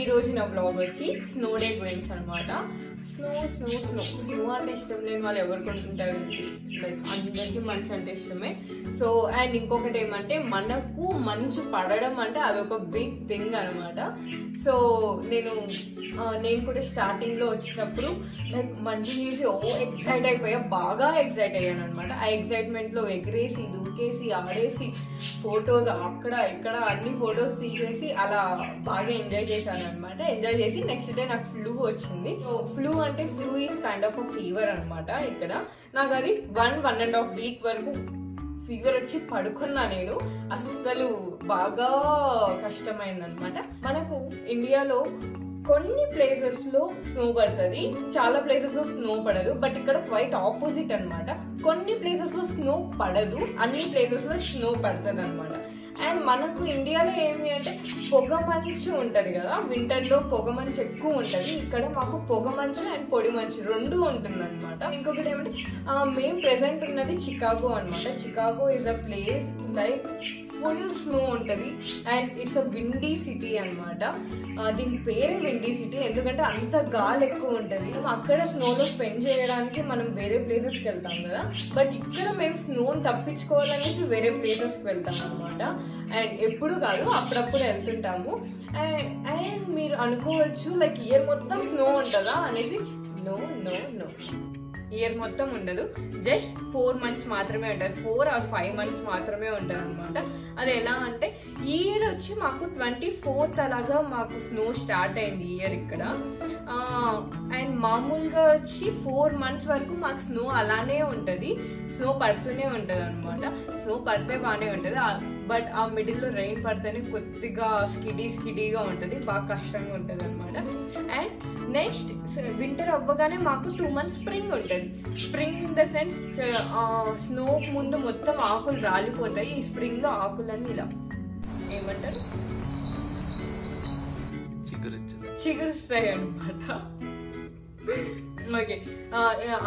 ఈ రోజు నా బ్లాగ్ వచ్చి స్నో డే గురించి అనమాట. స్నో స్నో స్నో స్నో అంటే ఇష్టం లేని వాళ్ళు ఎవరికి ఉంటుంటారు, లైక్ అందరికీ మంచు అంటే ఇష్టమే. సో అండ్ ఇంకొకటి ఏమంటే మనకు మంచు పడడం అంటే అదొక బిగ్ థింగ్ అనమాట. సో నేను కూడా స్టార్టింగ్లో వచ్చినప్పుడు లైక్ మంచు చూసి ఎక్సైట్ అయిపోయా, బాగా ఎక్సైట్ అయ్యాను అనమాట. ఆ ఎక్సైట్మెంట్లో ఎగిరేసి దూకేసి ఆడేసి ఫొటోస్ అక్కడ ఇక్కడ అన్ని ఫొటోస్ తీసేసి అలా బాగా ఎంజాయ్ చేశాను అనమాట. ఎంజాయ్ చేసి నెక్స్ట్ డే నాకు ఫ్లూ వచ్చింది. ఫ్లూ అంటే flu is kind of fever అనమాట. ఇక్కడ నాకు అది 1.5 వీక్ వరకు ఫీవర్ వచ్చి పడుకున్నా. నేను అస్సలు బాగా కష్టమైంది అనమాట. మనకు ఇండియాలో కొన్ని ప్లేసెస్ లో స్నో పడుతుంది, చాలా ప్లేసెస్ లో స్నో పడదు. బట్ ఇక్కడ క్వైట్ ఆపోజిట్ అనమాట. కొన్ని ప్లేసెస్ లో స్నో పడదు, అన్ని ప్లేసెస్ లో స్నో పడుతుంది అనమాట. అండ్ మనకు ఇండియాలో ఏమి అంటే పొగ మంచు ఉంటది కదా, వింటర్ లో పొగ మంచు ఎక్కువ ఉంటది. ఇక్కడ మాకు పొగ మంచు అండ్ పొడి మంచు రెండు ఉంటుంది అనమాట. ఇంకొకటి ఏమంటే మేము ప్రెసెంట్ ఉన్నది చికాగో అనమాట. Chicago is a place like full snow ఉంటుంది and it's a windy city అనమాట. దీని పేరే విండీ సిటీ ఎందుకంటే అంత గాలి ఎక్కువ ఉంటుంది. అక్కడ స్నోలో స్పెండ్ చేయడానికి మనం వేరే ప్లేసెస్కి వెళ్తాం కదా, బట్ ఇక్కడ మేము స్నోని తప్పించుకోవాలనేసి వేరే ప్లేసెస్కి వెళ్తాం అనమాట. అండ్ ఎప్పుడు కాదు, అప్పుడప్పుడు వెళ్తుంటాము. అండ్ మీరు అనుకోవచ్చు లైక్ ఇయర్ మొత్తం స్నో ఉంటుందా అనేసి. నో నో నో, ఇయర్ మొత్తం ఉండదు, జస్ట్ 4 months మాత్రమే ఉంటుంది. 4 or 5 months మాత్రమే ఉంటుంది అనమాట. అది ఎలా అంటే ఈ ఇయర్ వచ్చి మాకు 24th అలాగా మాకు స్నో స్టార్ట్ అయింది ఈ ఇయర్ ఇక్కడ. అండ్ మామూలుగా వచ్చి 4 months వరకు మాకు స్నో అలానే ఉంటుంది, స్నో పడుతూనే ఉంటుంది అనమాట. స్నో పడితే బాగానే ఉంటుంది, బట్ ఆ మిడిల్లో రెయిన్ పడితేనే కొద్దిగా స్కిడీగా ఉంటుంది, బాగా కష్టంగా ఉంటుంది అనమాట. అండ్ నెక్స్ట్ వింటర్ అవ్వగానే మాకు 2 months స్ప్రింగ్ ఉంటుంది. Spring in the sense snow ముందు మొత్తం ఆకులు రాలిపోతాయి. ఈ స్ప్రింగ్ లో ఆకులన్నీ ఇలా ఏమంటారు చిగురుస్తాయి అనమాట. ఓకే,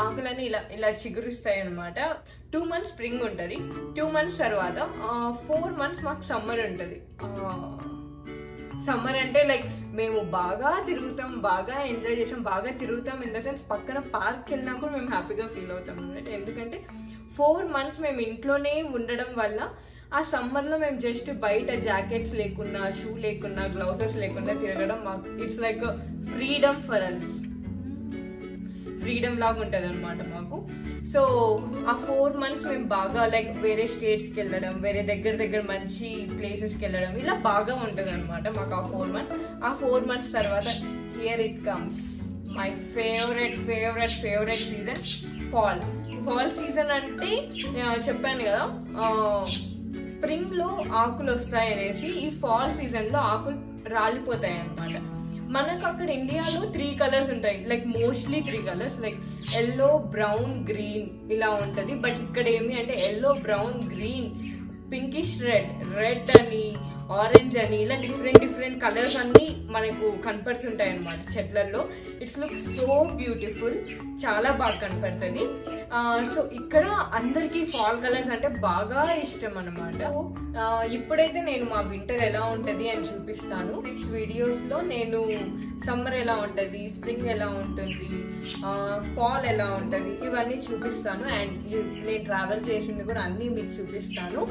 ఆకులన్నీ ఇలా చిగురుస్తాయి అనమాట. 2 months స్ప్రింగ్ ఉంటుంది. 2 months తర్వాత 4 months మాకు సమ్మర్ ఉంటుంది. సమ్మర్ అంటే లైక్ మేము బాగా తిరుగుతాం, బాగా ఎంజాయ్ చేస్తాం, బాగా తిరుగుతాం ఇన్ ద సెన్స్ పక్కన పార్క్ వెళ్ళినా కూడా మేము హ్యాపీగా ఫీల్ అవుతాం అన్నమాట. ఎందుకంటే 4 months మేము ఇంట్లోనే ఉండడం వల్ల ఆ సమ్మర్లో మేము జస్ట్ బయట జాకెట్స్ లేకున్నా, షూ లేకున్నా, గ్లౌజెస్ లేకుండా తిరగడం మాకు it's like freedom for us, freedom లాగా ఉంటుంది అనమాట మాకు. సో ఆ 4 months మేము బాగా లైక్ వేరే స్టేట్స్కి వెళ్ళడం, వేరే దగ్గర మంచి ప్లేసెస్కి వెళ్ళడం, ఇలా బాగా ఉంటుంది అనమాట మాకు ఆ 4 months. ఆ 4 months తర్వాత here it comes my favourite season, fall season. అంటే చెప్పాను కదా స్ప్రింగ్లో ఆకులు వస్తాయి అనేసి, ఈ ఫాల్ సీజన్లో ఆకులు రాలిపోతాయి అనమాట. మనకు అక్కడ ఇండియాలో 3 colors ఉంటాయి, like mostly 3 colors, like yellow, brown, green ఇలా ఉంటుంది. బట్ ఇక్కడ ఏమి అంటే yellow, brown, green, pinkish red అని, ఆరెంజ్ అని, ఇలా డిఫరెంట్ కలర్స్ అన్ని మనకు కనపడుతుంటాయి అనమాట చెట్లలో. ఇట్స్ లుక్ సో బ్యూటిఫుల్, చాలా బాగా కనపడుతుంది. సో ఇక్కడ అందరికీ ఫాల్ కలర్స్ అంటే బాగా ఇష్టం అనమాట. ఇప్పుడైతే నేను మా వింటర్ ఎలా ఉంటుంది అని చూపిస్తాను. నెక్స్ట్ వీడియోస్లో నేను సమ్మర్ ఎలా ఉంటుంది, స్ప్రింగ్ ఎలా ఉంటుంది, ఫాల్ ఎలా ఉంటుంది ఇవన్నీ చూపిస్తాను. అండ్ నేను ట్రావెల్ చేసింది కూడా అన్నీ మీకు చూపిస్తాను.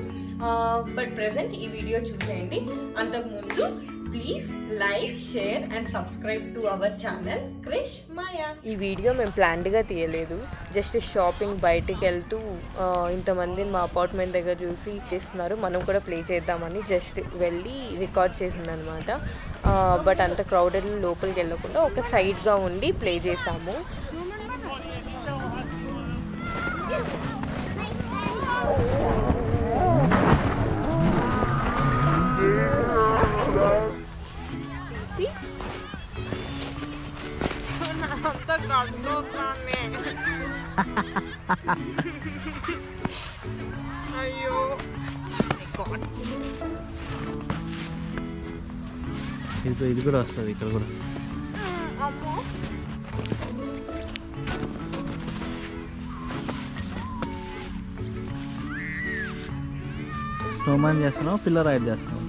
బట్ ప్రెజెంట్ ఈ వీడియో చూసేయండి. అంతకుముందు please like, share and subscribe to our channel Krish Maya. ఈ వీడియో మేము ప్లాన్డ్గా తీయలేదు, జస్ట్ షాపింగ్ బయటికి వెళ్తూ ఇంతమందిని మా అపార్ట్మెంట్ దగ్గర చూసి చేస్తున్నారు, మనం కూడా ప్లే చేద్దామని జస్ట్ వెళ్ళి రికార్డ్ చేసిందనమాట. బట్ అంత క్రౌడెడ్ లోపలికి వెళ్ళకుండా ఒక సైడ్గా ఉండి ప్లే చేసాము. అయ్యో ఇది కూడా వస్తుంది ఇక్కడ కూడా. స్నోమాన్ చేస్తున్నావు, పిల్లర్ రైడ్ చేస్తున్నావు.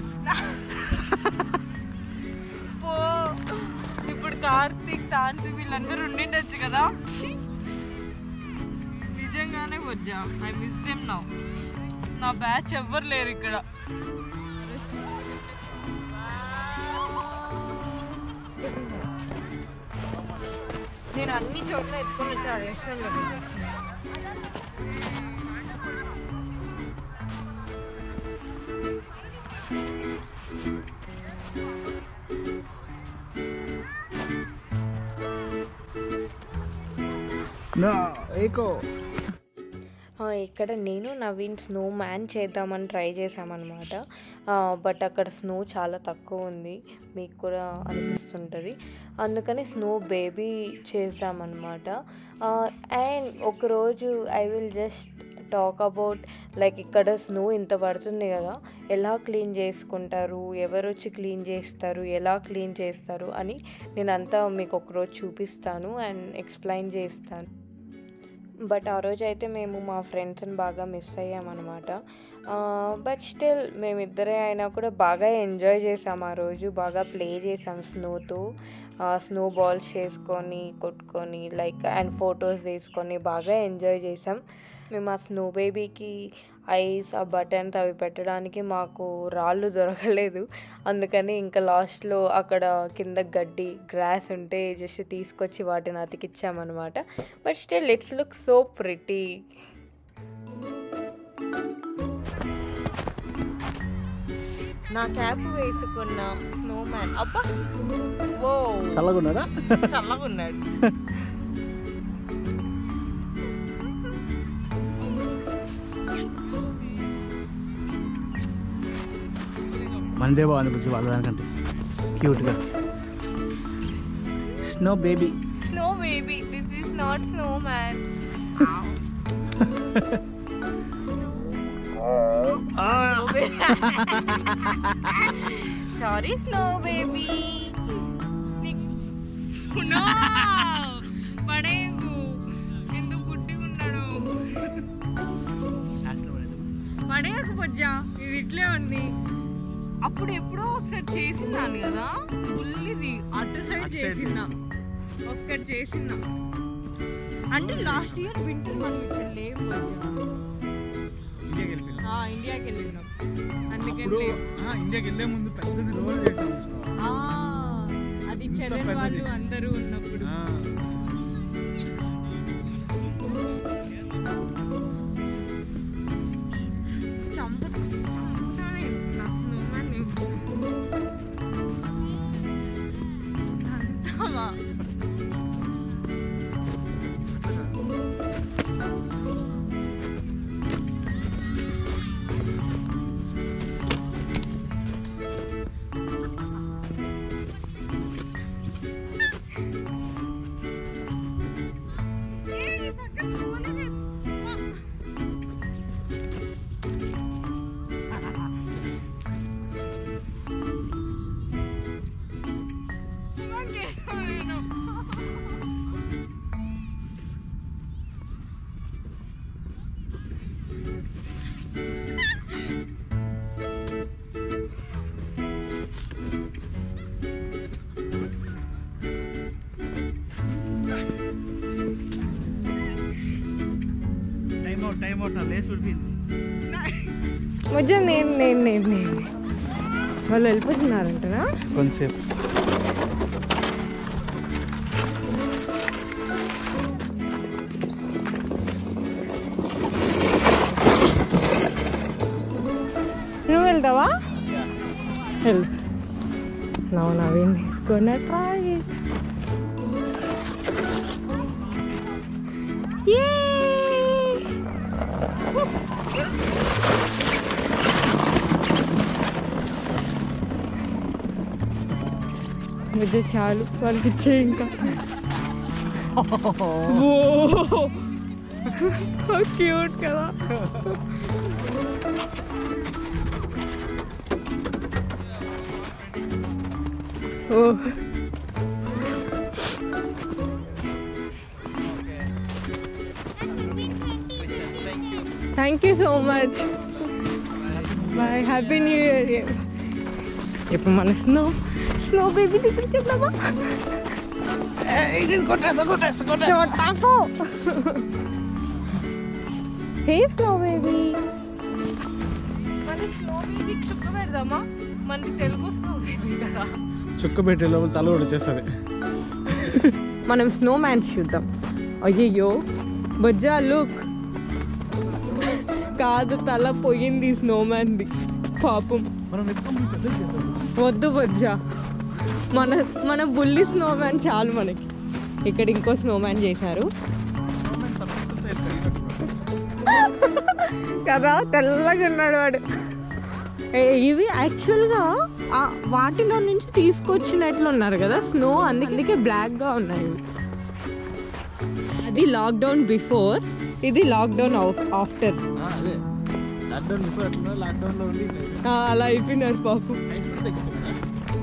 కార్తిక్ తాన్సి వీళ్ళందరూ ఉండిండొచ్చు కదా. నిజంగానే వచ్చా. I miss them now. నా బ్యాచ్ ఎవ్వరు లేరు ఇక్కడ. నేను అన్ని చోట్ల ఎత్తుకొని వచ్చాను రెస్టారెంట్. ఇక్కడ నేను నవీన్ స్నో మ్యాన్ చేద్దామని ట్రై చేసామన్నమాట. బట్ అక్కడ స్నో చాలా తక్కువ ఉంది, మీకు కూడా అనిపిస్తుంటుంది. అందుకని స్నో బేబీ చేసామన్నమాట. అండ్ ఒకరోజు I will just talk about like ఇక్కడ స్నో ఇంత పడుతుంది కదా, ఎలా క్లీన్ చేసుకుంటారు, ఎవరు వచ్చి క్లీన్ చేస్తారు, ఎలా క్లీన్ చేస్తారు అని నేనంతా మీకు ఒకరోజు చూపిస్తాను అండ్ ఎక్స్ప్లెయిన్ చేస్తాను. బట్ ఆ రోజు అయితే మేము మా ఫ్రెండ్స్ని బాగా మిస్ అయ్యామన్నమాట. బట్ స్టిల్ మేమిద్దరే అయినా కూడా బాగా ఎంజాయ్ చేసాం ఆ రోజు. బాగా ప్లే చేసాం స్నోతో, స్నో బాల్స్ చేసుకొని కొట్టుకొని లైక్ అండ్ ఫొటోస్ తీసుకొని బాగా ఎంజాయ్ చేసాం. మేము ఆ స్నో బేబీకి ఐస్ ఆ బటన్స్ అవి పెట్టడానికి మాకు రాళ్ళు దొరకలేదు. అందుకని ఇంకా లాస్ట్లో అక్కడ కింద గడ్డి గ్రాస్ ఉంటే జస్ట్ తీసుకొచ్చి వాటిని అతికిచ్చామన్నమాట. But still it's look so pretty. నా క్యాప్ వేసుకున్న స్నో మ్యాన్ అబ్బా ఓ చల్లగున్నాడా? చల్లగున్నాడు. మనదే బాగుంది కొంచెం వాళ్ళ దానికంటే క్యూట్గా. Snow baby. Snow baby, this is not snow man. Sorry snow baby. పడేకు ఎందుకు పుట్టికున్నాడు, పడేకు పొజ్జా. ఇది ఇట్లే ఉంది. అప్పుడు ఎప్పుడో ఒకసారి చేసిందాన్ని కదా ఫుల్లిది అటు సైడ్ చేసిందా, ఒక్కటి చేసిందా. అంటే లాస్ట్ ఇయర్ వింటర్ మనం ఇక్కడ లేవు, ఇండియాకి వెళ్ళినాం. అందుకని ఇండియాకి వెళ్ళే ముందు పెద్దది రోల్ చేసాం. అది చెల్లెలు వాళ్ళు అందరూ ఉన్నప్పుడు. మధ్య నేను వాళ్ళు వెళ్ళిపోతున్నారంటనా కొంచెంసేపు. నువ్వు వెళ్తావా? వెళ్ళు. నవీన్ తీసుకొని ట్రై. ముద్ద చాలు వాళ్ళకి ఇచ్చే ఇంకా. క్యూట్ కదా. Oh thank you so much. Bye, happy new year. ఇప్పుడు మన స్నో బేబీ దగ్గరికి వెళ్దామా? చోటాకు హే స్నో బేబీ మన స్నో బేబీ చుక్క పెడదామా మనకి తెలుగు స్నో బేబీ కదా చుక్క పెట్టే లోపల తల కూడా వచ్చేస్తుంది మనం స్నో మ్యాన్ చూద్దాం అయ్యయ్యో బొజ్జా లుక్ కాదు తల పోయింది స్నో మ్యాన్ది పాపం వద్దు బొజ్జా మన బుల్లి స్నో మ్యాన్ చాలు మనకి ఇక్కడ ఇంకో స్నో మ్యాన్ చేశారు కదా తెల్లగా ఉన్నాడు వాడు ఇవి యాక్చువల్గా వాటిలో నుంచి తీసుకొచ్చినట్లు ఉన్నారు కదా స్నో అందుకే బ్లాక్గా ఉన్నాయి అది లాక్డౌన్ బిఫోర్ ఇది లాక్డౌన్ ఆఫ్టర్ అలా అయిపోయినారు పాపం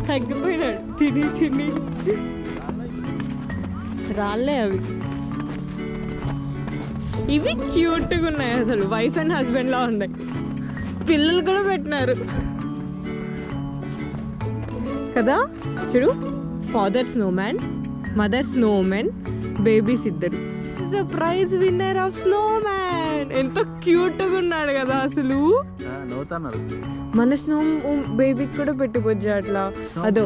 తగ్గిపోయినాడు తిని రాలే అవి ఇవి క్యూట్గా ఉన్నాయి అసలు వైఫ్ అండ్ హస్బెండ్ లా ఉన్నాయి పిల్లలు కూడా పెట్టినారు కదా చూడు father Snowman mother Snowman babies ఇద్దరు ప్రైజ్ విన్నర్ ఆఫ్ స్నోమ్యాన్ ఎంత క్యూట్గా ఉన్నాడు కదా అసలు మన స్నో బేబీకి కూడా పెట్టిపోచ్చు అట్లా అదో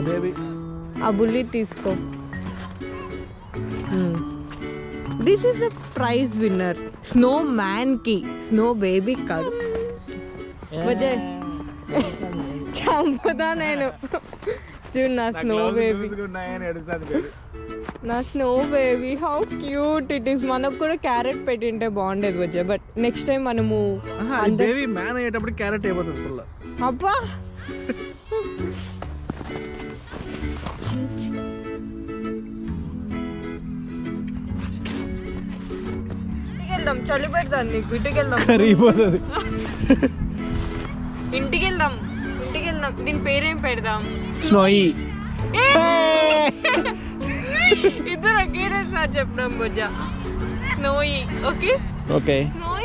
ఆ బుల్లి తీసుకో this is the prize winner snow man కి స్నో బేబీ కాదు చంపుతా నేను చూడు నా స్నో బేబీ నా snow baby how cute it is మనకు కూడా క్యారెట్ పెట్టింటే బాగుండేది వచ్చా బట్ నెక్స్ట్ టైం మనము మ్యాన్ అయ్యేటప్పుడు క్యారెట్ అయిపోతుంది అబ్బా వెళ్దాం చలి పెడదాం నీకు ఇంటికి వెళ్దాం ఇంటికి వెళ్దాం దీని పేరేం పెడదాం స్నోయి ఇద్దరు ఒకేసారి చెప్పడం బొజ్జా స్నోయి ఓకే ఓకే స్నో